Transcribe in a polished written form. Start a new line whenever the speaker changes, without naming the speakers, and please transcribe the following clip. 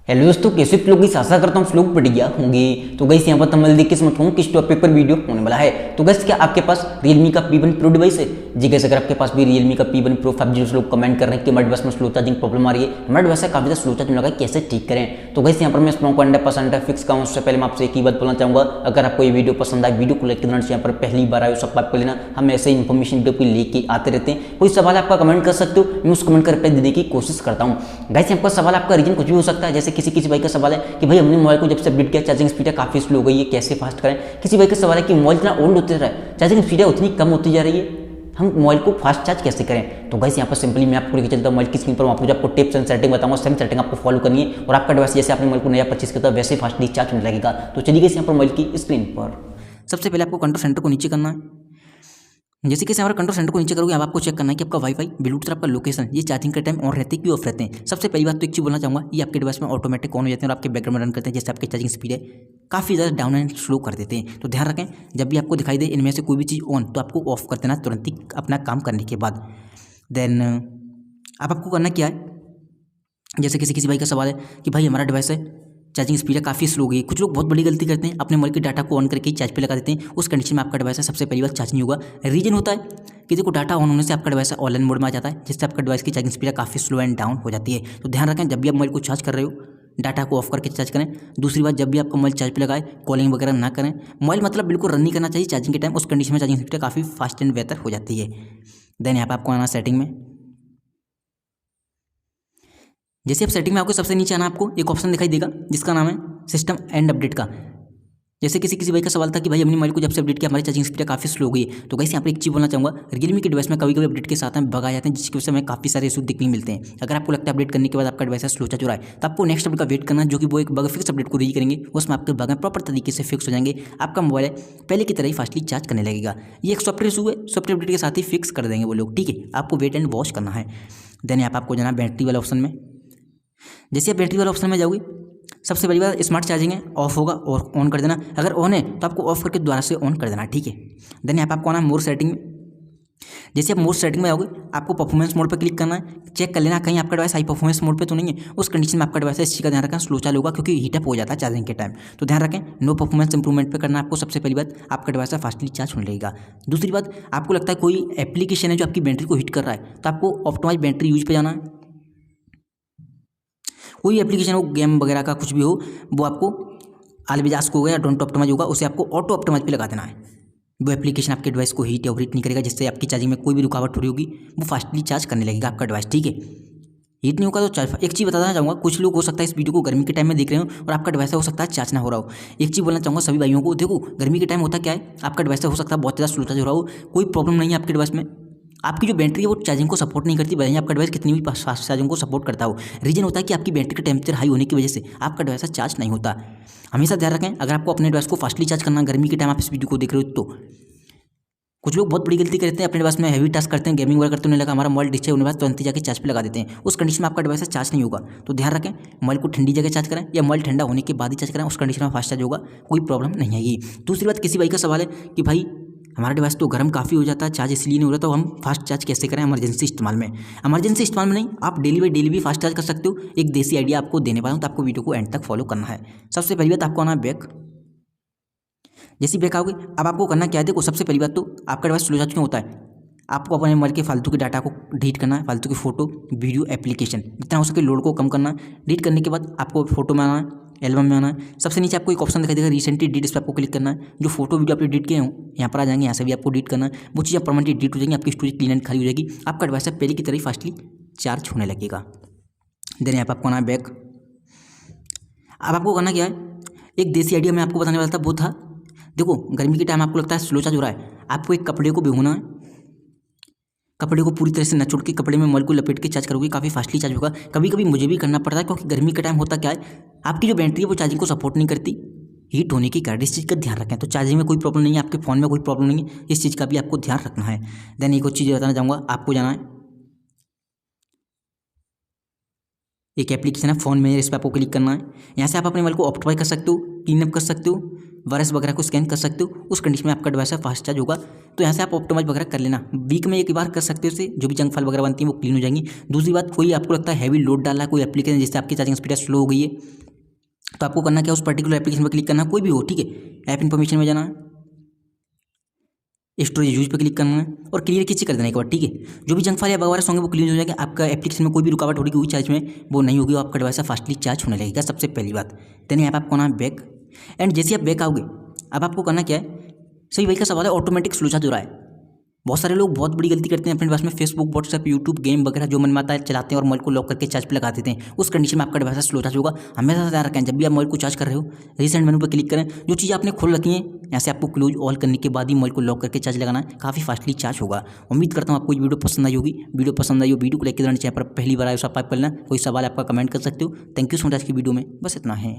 Hello दोस्तों, कैसे आप लोग? इस आशा करता हूँ आप लोग बढ़िया होंगे। तो गाइस यहाँ पर थंबनेल देख के समझ हूँ किस टॉपिक पर वीडियो होने वाला है। तो गाइस क्या आपके पास Realme का P1 Pro डिवाइस है? जी गाइस, अगर आपके पास भी Realme का P1 Pro 5G लोग कमेंट कर रहे हैं कि हमारे डिवाइस में स्लो चार्जिंग प्रॉब्लम आ रही है, हमारे डिवाइस से काफी ज्यादा स्लो चार्जिंग लगा है, कैसे ठीक करें। तो गाइस यहाँ पर मैं इस प्रोमो को 100% फिक्स का हूँ। उससे पहले मैं आपसे एक ही बात बोलना चाहूंगा, अगर आपको ये वीडियो पसंद आए, वीडियो को लाइक करना, यहाँ पर पहली बार आए सब्सक्राइब कर लेना। हम ऐसे इन्फॉर्मेशन वीडियो को लेके आते रहते हैं। कोई सवाल आपका कमेंट कर सकते हो, मैं उस कमेंट का रिप्लाई देने की कोशिश करता हूँ। गाइस यहाँ पर सवाल आपका रीजन कुछ भी हो सकता है, जैसे किसी भाई का सवाल है कि भाई हमने मोबाइल को जब से अपडेट किया चार्जिंग स्पीड काफी स्लो हो गई है, कैसे फास्ट करें। किसी भाई का सवाल है कि मोबाइल इतना ओल्ड होते जा रहा है, चार्जिंग स्पीड उतनी कम होती जा रही है, हम मोबाइल को फास्ट चार्ज कैसे करें। तो गाइस यहाँ पर सिंपली मैं आपको लेके चलता हूँ मोबाइल की स्क्रीन पर, वहाँ पर आपको टिप्स एंड सेटिंग बताऊंगा, सेम सेटिंग आपको फॉलो करनी है और आपका डिवाइस जैसे आपने मोबाइल को नया परचेज किया वैसे फास्टली चार्ज होने लगेगा। तो चलिए गाइस यहाँ पर मोबाइल की स्क्रीन पर सबसे पहले आपको कंट्रोल सेंटर को नीचे करना है। जैसे कि हमारे कंट्रोल सेंटर को नीचे करोगे, अब आपको चेक करना है कि आपका वाईफाई, ब्लूटूथ, आपका लोकेशन, ये चार्जिंग के टाइम ऑन रहते हैं कि ऑफ रहते हैं। सबसे पहली बात तो एक चीज बोलना चाहूँगा, ये आपके डिवाइस में ऑटोमेटिक ऑन हो जाते हैं और आपके बैकग्राउंड में रन करते हैं, जैसे आपकी चार्जिंग स्पीड है काफ़ी ज़्यादा डाउन एंड स्लो कर देते हैं। तो ध्यान रखें, जब भी आपको दिखाई दे इनमें से कोई भी चीज़ ऑन, तो आपको ऑफ कर देना तुरंत ही अपना काम करने के बाद। देन अब आपको करना क्या है, जैसे किसी भाई का सवाल है कि भाई हमारा डिवाइस है चार्जिंग स्पीड काफ़ी स्लो हो गई। कुछ लोग बहुत बड़ी गलती करते हैं, अपने मोबाइल के डाटा को ऑन करके चार्ज पे लगा देते हैं। उस कंडीशन में आपका डिवाइस है सबसे पहली बार चार्ज नहीं होगा। रीजन होता है कि देखो डाटा ऑन होने से आपका डिवाइस ऑनलाइन मोड में आ जाता है, जिससे आपका डिवाइस की चार्जिंग स्पीड काफ़ी स्लो एंड डाउन हो जाती है। तो ध्यान रखें, जब भी आप मोबाइल को चार्ज कर रहे हो डाटा को ऑफ करके चार्ज करें। दूसरी बात, जब भी आपका मोबाइल चार्ज पे लगाए कॉलिंग वगैरह ना करें। मोबाइल मतलब बिल्कुल रन नहीं करना चाहिए चार्जिंग के टाइम, उस कंडीशन में चार्जिंग स्पीड काफ़ी फास्ट एंड बेहतर हो जाती है। देन यहाँ पर आपको आना सेटिंग में। जैसे आप सेटिंग में आपको सबसे नीचे आना, आपको एक ऑप्शन दिखाई देगा जिसका नाम है सिस्टम एंड अपडेट का। जैसे किसी भाई का सवाल था कि भाई अपनी मोबाइल को जब से अपडेट किया हमारी चार्जिंग स्पीड काफ़ी स्लो हो गई है। तो गाइस यहाँ पर एक चीज़ बोलना चाहूँगा, Realme के डिवाइस में कभी कभी अपडेट के साथ में बग आ जाते हैं, जिसकी वजह से हमें काफ़ी सारे इशू देखने मिलते हैं। अगर आपको लगता है अपडेट करने के बाद आपका डिवाइस स्लो चार्ज हो रहा है, तो आपको नेक्स्ट अपडेट का वेट करना, जो कि वो एक बग फिक्स अपडेट को रीच करेंगे, उसमें आपके बग प्रॉपर तरीके से फिक्स हो जाएंगे। आपका मोबाइल है पहले की तरह ही फास्टली चार्ज करने लगेगा। ये एक सॉफ्टवेयर इशू है, सॉफ्टवेयर अपडेट के साथ ही फिक्स कर देंगे वो लोग, ठीक है। आपको वेट एंड वॉच करना है। देन यहाँ पर आपको जाना बैटरी वाला ऑप्शन में। जैसे आप बैटरी वाला ऑप्शन में जाओगे, सबसे पहली बात स्मार्ट चार्जिंग है, ऑफ होगा और ऑन कर देना। अगर ऑन है तो आपको ऑफ करके दोबारा से ऑन कर देना, ठीक है। देन यहाँ पर आपको आना मोर सेटिंग में। जैसे आप मोर सेटिंग में आओगे, आपको परफॉर्मेंस मोड पर क्लिक करना है। चेक कर लेना कहीं आपका डिवाइस हाई परफॉर्मेंस मोड पे तो नहीं है। उस कंडीशन में आपका डिवाइस इस चीज़ का ध्यान रखें स्लो चालू होगा, क्योंकि हीटअप हो जाता है चार्जिंग के टाइम। तो ध्यान रखें नो परफॉर्मेंस इंप्रूवमेंट पे करना आपको। सबसे पहली बात, आपका डिवाइस फास्टली चार्ज होने लगेगा। दूसरी बात, आपको लगता है कोई एप्लीकेशन है जो आपकी बैटरी को हीट कर रहा है, तो आपको ऑप्टिमाइज बैटरी यूज पे जाना है। कोई एप्लीकेशन हो, गेम वगैरह का कुछ भी हो, वो आपको अलविदास को होगा या डोंट ऑप्टिमाइज होगा, उसे आपको ऑटो ऑप्टिमाइज पे लगा देना है। वो एप्लीकेशन आपके डिवाइस को हीट या ओवरहीट नहीं करेगा, जिससे आपकी चार्जिंग में कोई भी रुकावट हो रही होगी वो फास्टली चार्ज करने लगेगा आपका डिवाइस, ठीक है। हीट नहीं होगा तो चार्ज। एक चीज़ बताना चाहूँगा, कुछ लोग हो सकता है इस वीडियो को गर्मी के टाइम में देख रहे हो और आपका डिवाइस हो सकता है चार्ज ना हो रहा हो। एक चीज़ बोलना चाहूँगा सभी भाइयों को, देखो गर्मी के टाइम होता क्या है, आपका डिवाइस हो सकता है बहुत ज़्यादा स्लो चार्ज हो रहा हो, कोई प्रॉब्लम नहीं है आपके डिवाइस में। आपकी जो बैटरी है वो चार्जिंग को सपोर्ट नहीं करती, भले ही आपका डिवाइस कितनी भी फास्ट चार्जिंग को सपोर्ट करता हो। रीजन होता है कि आपकी बैटरी का टेम्परेचर हाई होने की वजह से आपका डिवाइस चार्ज नहीं होता। हमेशा ध्यान रखें, अगर आपको अपने डिवाइस को फास्टली चार्ज करना गर्मी के टाइम आप इस वीडियो को देख रहे हो तो। कुछ लोग बहुत बड़ी गलती करते हैं, अपने डिवाइस में हैवी टास्क करते हैं, गेमिंग वगैरह करते, उन्हें लगा हमारा मोबाइल डिस्चार्ज होने के बाद तुरंत ही जाकर चार्ज पे लगा देते हैं। उस कंडीशन में आपका डिवाइस चार्ज नहीं होगा। तो ध्यान रखें, मोबाइल को ठंडी जगह चार्ज करें या मोबाइल ठंडा होने के बाद ही चार्ज करें, उस कंडीशन में फास्ट चार्ज होगा, कोई प्रॉब्लम नहीं आएगी। दूसरी बात, किसी भाई का सवाल है कि भाई हमारा डिवाइस तो गर्म काफ़ी हो जाता है, चार्ज इसलिए नहीं हो रहा, तो हम फास्ट चार्ज कैसे करें इमरजेंसी इस्तेमाल में। इमरजेंसी इस्तेमाल में नहीं, आप डेली बाई डेली भी फास्ट चार्ज कर सकते हो। एक देसी आइडिया आपको देने वाला हूँ, तो आपको वीडियो को एंड तक फॉलो करना है। सबसे पहली बात, आपको आना बैक। जैसी बैक आओगे, अब आपको करना क्या है, देखो सबसे पहली बात तो आपका डिवाइस स्लो चार्ज क्यों होता है, आपको अपने मोबाइल के फालतू के डाटा को डिलीट करना है। फालतू की फोटो, वीडियो, एप्लीकेशन, जितना हो सके लोड को कम करना है। डिलीट करने के बाद आपको फोटो में आना है, एल्बम में आना है। सबसे नीचे आपको एक ऑप्शन दिखाई देगा रिसेंटली डिलीट, इस पर आपको क्लिक करना है। जो फोटो वीडियो आपने डिलीट किए हो यहाँ पर आ जाएंगे, यहाँ से भी आपको डिलीट करना है। वो चीज़ें परमानेंटली डिलीट हो जाएंगी, आपकी स्टोरेज क्लीन एंड खाली हो जाएगी, आपका डिवाइस पहले की तरह फास्टली चार्ज होने लगेगा। देन यहाँ पर आपको आना है बैक। अब आपको करना क्या है, एक देसी आइडिया मैं आपको बताने वाला था, वो था देखो गर्मी के टाइम आपको लगता है स्लो चार्ज हो रहा है, आपको एक कपड़े को भिगोना है। कपड़े को पूरी तरह से नचोड़ के कपड़े में मोबाइल को लपेट के चार्ज करोगे, काफ़ी फास्टली चार्ज होगा। कभी कभी मुझे भी करना पड़ता है, क्योंकि गर्मी का टाइम होता क्या है, आपकी जो बैटरी है वो चार्जिंग को सपोर्ट नहीं करती, हीट होने की कारण। इस चीज़ का ध्यान रखें। तो चार्जिंग में कोई प्रॉब्लम नहीं है, आपके फ़ोन में कोई प्रॉब्लम नहीं है, इस चीज़ का भी आपको ध्यान रखना है। देन एक और चीज़ बताना चाहूँगा, आपको जाना है एक एप्लीकेशन है फ़ोन में, इस पर आपको क्लिक करना है। यहाँ से आप अपने मोबाइल को ऑप्टिमाइज कर सकते हो, क्लीन अप कर सकते हो। वायरस वगैरह को स्कैन कर सकते हो, उस कंडीशन में आपका डिवाइस फास्ट चार्ज होगा। तो यहाँ से आप ऑप्टिमाइज वगैरह कर लेना, वीक में एक बार कर सकते हो। उससे जो भी जंक फाइल वगैरह बनती है वो क्लीन हो जाएंगी। दूसरी बात, कोई आपको लगता है हैवी लोड डाल रहा है कोई एप्लीकेशन जिससे आपकी चार्जिंग स्पीड स्लो हो गई है, तो आपको करना क्या, उस पर्टिकुलर एप्लीकेशन पर क्लिक करना, कोई भी हो, ठीक है। ऐप इन्फॉर्मेशन में जाना है, स्टोरेज यूज पे क्लिक करना है और क्लियर किसी कर देना एक बार, ठीक है। जो भी जंक फाइल या वगैरह होंगे वो क्लीन हो जाएगा। आपका एप्लीकेशन में कोई भी रुकावट होगी, कोई चार्ज में वो नहीं होगी, आपका डिवाइस फास्टली चार्ज होने लगेगा, सबसे पहली बात। देन यहाँ पे आपको ना बैक, एंड जैसे आप बैक आओगे अब आपको करना क्या है, सही वही का सवाल है, ऑटोमेटिक स्लो चार्ज हो रहा है। बहुत सारे लोग बहुत बड़ी गलती करते हैं अपने डिवाइस में, फेसबुक, व्हाट्सएप, यूट्यूब, गेम वगैरह जो मन में आता है चलाते हैं और मोबाइल को लॉक करके चार्ज पे लगा देते हैं। उस कंडीशन में आपका डिवाइस स्लो चार्ज होगा। हमेशा ध्यान रखें, जब भी आप मोबाइल को चार्ज कर रहे हो रिसेंट मेनू पर क्लिक करें, जो चीज़ आपने खोल रखी है यहाँ से आपको क्लोज ऑल करने के बाद ही मोबाइल को लॉक करके चार्ज लगाना है, काफ़ी फास्टली चार्ज होगा। उम्मीद करता हूँ आपको ये वीडियो पसंद आई होगी। वीडियो पसंद आई हो, वीडियो को लाइक कर देना, चैनल पर पहली बार आए सब्सक्राइब कर लेना, कोई सवाल आपका कमेंट कर सकते हो। Thank you so much. आज की वीडियो में बस इतना है।